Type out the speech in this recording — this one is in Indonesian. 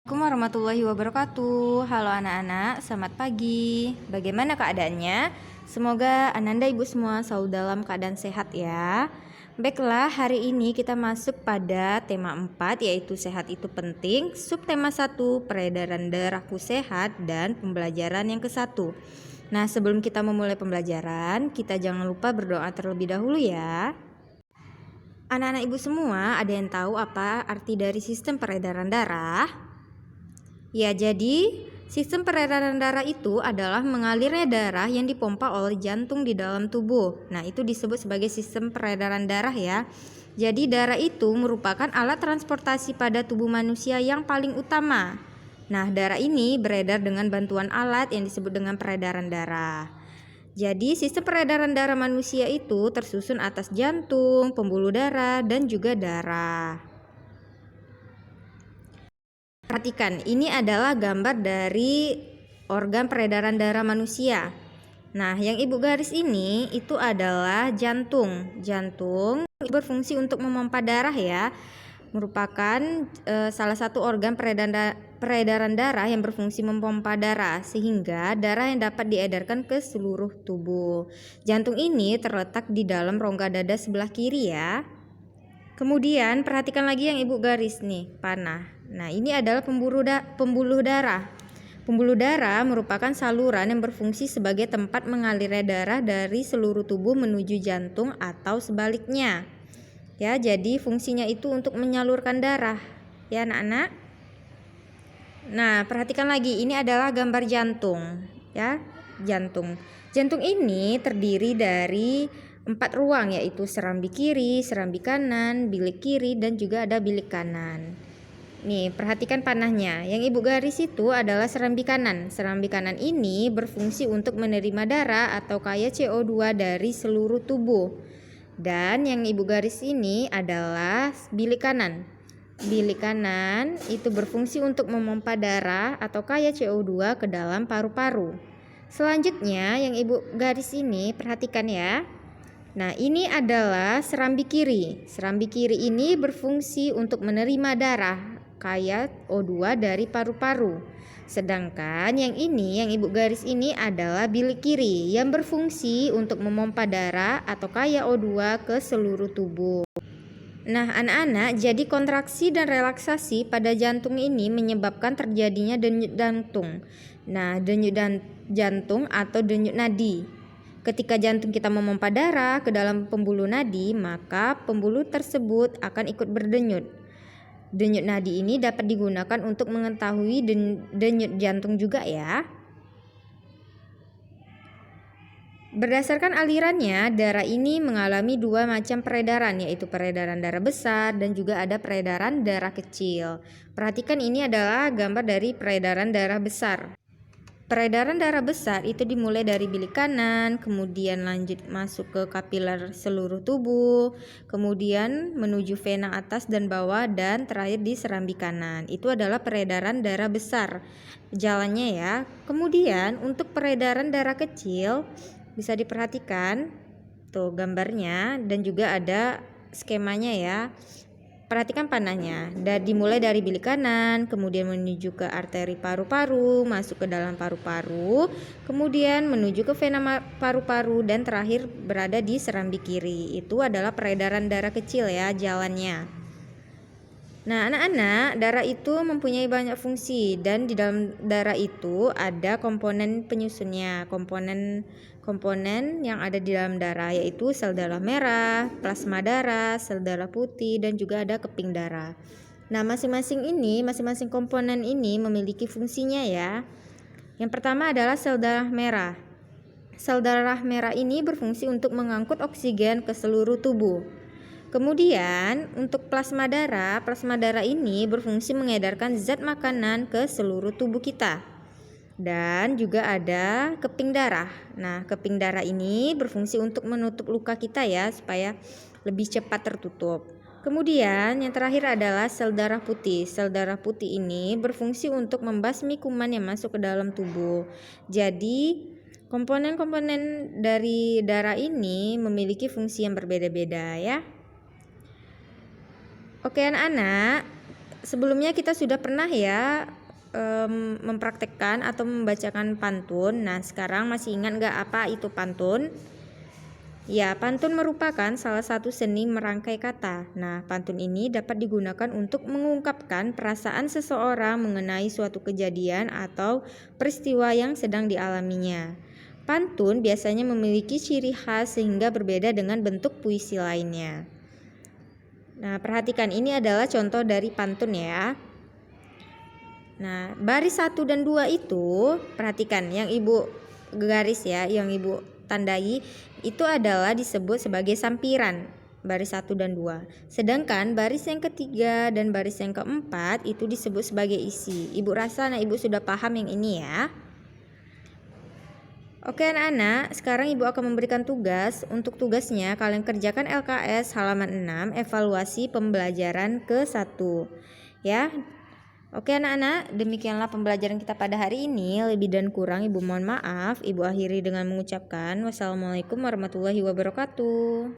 Assalamualaikum warahmatullahi wabarakatuh. Halo anak-anak, selamat pagi. Bagaimana keadaannya? Semoga Ananda ibu semua selalu dalam keadaan sehat ya. Baiklah, hari ini kita masuk pada tema 4 yaitu sehat itu penting. Subtema 1 peredaran darahku sehat dan pembelajaran yang ke-1. Nah, sebelum kita memulai pembelajaran, kita jangan lupa berdoa terlebih dahulu ya. Anak-anak ibu semua, ada yang tahu apa arti dari sistem peredaran darah? Ya, jadi sistem peredaran darah itu adalah mengalirnya darah yang dipompa oleh jantung di dalam tubuh. Nah, itu disebut sebagai sistem peredaran darah ya. Jadi darah itu merupakan alat transportasi pada tubuh manusia yang paling utama. Nah, darah ini beredar dengan bantuan alat yang disebut dengan peredaran darah. Jadi sistem peredaran darah manusia itu tersusun atas jantung, pembuluh darah, dan juga darah. Perhatikan, ini adalah gambar dari organ peredaran darah manusia. Nah, yang ibu garis ini itu adalah jantung. Jantung berfungsi untuk memompa darah ya. Merupakan salah satu organ peredaran darah yang berfungsi memompa darah sehingga darah yang dapat diedarkan ke seluruh tubuh. Jantung ini terletak di dalam rongga dada sebelah kiri ya. Kemudian perhatikan lagi yang ibu garis nih, panah. Nah, ini adalah pembuluh darah. Pembuluh darah merupakan saluran yang berfungsi sebagai tempat mengalirnya darah dari seluruh tubuh menuju jantung atau sebaliknya. Ya, jadi fungsinya itu untuk menyalurkan darah. Ya, anak-anak. Nah, perhatikan lagi, ini adalah gambar jantung, ya. Jantung. Jantung ini terdiri dari 4 ruang, yaitu serambi kiri, serambi kanan, bilik kiri, dan juga ada bilik kanan. Nih, perhatikan panahnya. Yang ibu garis itu adalah serambi kanan. Serambi kanan ini berfungsi untuk menerima darah atau kayak CO2 dari seluruh tubuh. Dan yang ibu garis ini adalah bilik kanan. Bilik kanan itu berfungsi untuk memompa darah atau kayak CO2 ke dalam paru-paru. Selanjutnya, yang ibu garis ini perhatikan ya. Nah, ini adalah serambi kiri. Serambi kiri ini berfungsi untuk menerima darah kayak O2 dari paru-paru. Sedangkan yang ini, yang ibu garis ini adalah bilik kiri yang berfungsi untuk memompa darah atau kayak O2 ke seluruh tubuh. Nah, anak-anak, jadi kontraksi dan relaksasi pada jantung ini menyebabkan terjadinya denyut jantung. Nah, denyut jantung atau denyut nadi. Ketika jantung kita memompa darah ke dalam pembuluh nadi, maka pembuluh tersebut akan ikut berdenyut. Denyut nadi ini dapat digunakan untuk mengetahui denyut jantung juga ya. Berdasarkan alirannya, darah ini mengalami 2 macam peredaran, yaitu peredaran darah besar dan juga ada peredaran darah kecil. Perhatikan, ini adalah gambar dari peredaran darah besar. Peredaran darah besar itu dimulai dari bilik kanan, kemudian lanjut masuk ke kapiler seluruh tubuh, kemudian menuju vena atas dan bawah, dan terakhir di serambi kanan. Itu adalah peredaran darah besar jalannya ya. Kemudian untuk peredaran darah kecil bisa diperhatikan tuh gambarnya dan juga ada skemanya ya. Perhatikan panahnya, dimulai dari bilik kanan, kemudian menuju ke arteri paru-paru, masuk ke dalam paru-paru, kemudian menuju ke vena paru-paru, dan terakhir berada di serambi kiri. Itu adalah peredaran darah kecil ya jalannya. Nah, anak-anak, darah itu mempunyai banyak fungsi dan di dalam darah itu ada komponen penyusunnya. Komponen yang ada di dalam darah yaitu sel darah merah, plasma darah, sel darah putih, dan juga ada keping darah. Nah, masing-masing komponen ini memiliki fungsinya ya. Yang pertama adalah sel darah merah. Sel darah merah ini berfungsi untuk mengangkut oksigen ke seluruh tubuh. Kemudian untuk plasma darah ini berfungsi mengedarkan zat makanan ke seluruh tubuh kita. Dan juga ada keping darah. Nah, keping darah ini berfungsi untuk menutup luka kita ya, supaya lebih cepat tertutup. Kemudian yang terakhir adalah sel darah putih. Sel darah putih ini berfungsi untuk membasmi kuman yang masuk ke dalam tubuh. Jadi komponen-komponen dari darah ini memiliki fungsi yang berbeda-beda ya. Oke anak-anak, sebelumnya kita sudah pernah ya mempraktekkan atau membacakan pantun. Nah, sekarang masih ingat nggak apa itu pantun? Ya, pantun merupakan salah satu seni merangkai kata. Nah, pantun ini dapat digunakan untuk mengungkapkan perasaan seseorang mengenai suatu kejadian atau peristiwa yang sedang dialaminya. Pantun biasanya memiliki ciri khas sehingga berbeda dengan bentuk puisi lainnya. Nah, perhatikan ini adalah contoh dari pantun ya. Nah, baris 1 dan 2 itu, perhatikan yang Ibu garis ya, yang Ibu tandai itu adalah disebut sebagai sampiran, baris 1 dan 2. Sedangkan baris yang ketiga dan baris yang keempat itu disebut sebagai isi. Ibu rasa Ibu sudah paham yang ini ya. Oke anak-anak, sekarang Ibu akan memberikan tugas. Untuk tugasnya kalian kerjakan LKS halaman 6, evaluasi pembelajaran ke-1 ya. Oke anak-anak, demikianlah pembelajaran kita pada hari ini. Lebih dan kurang Ibu mohon maaf. Ibu akhiri dengan mengucapkan wassalamualaikum warahmatullahi wabarakatuh.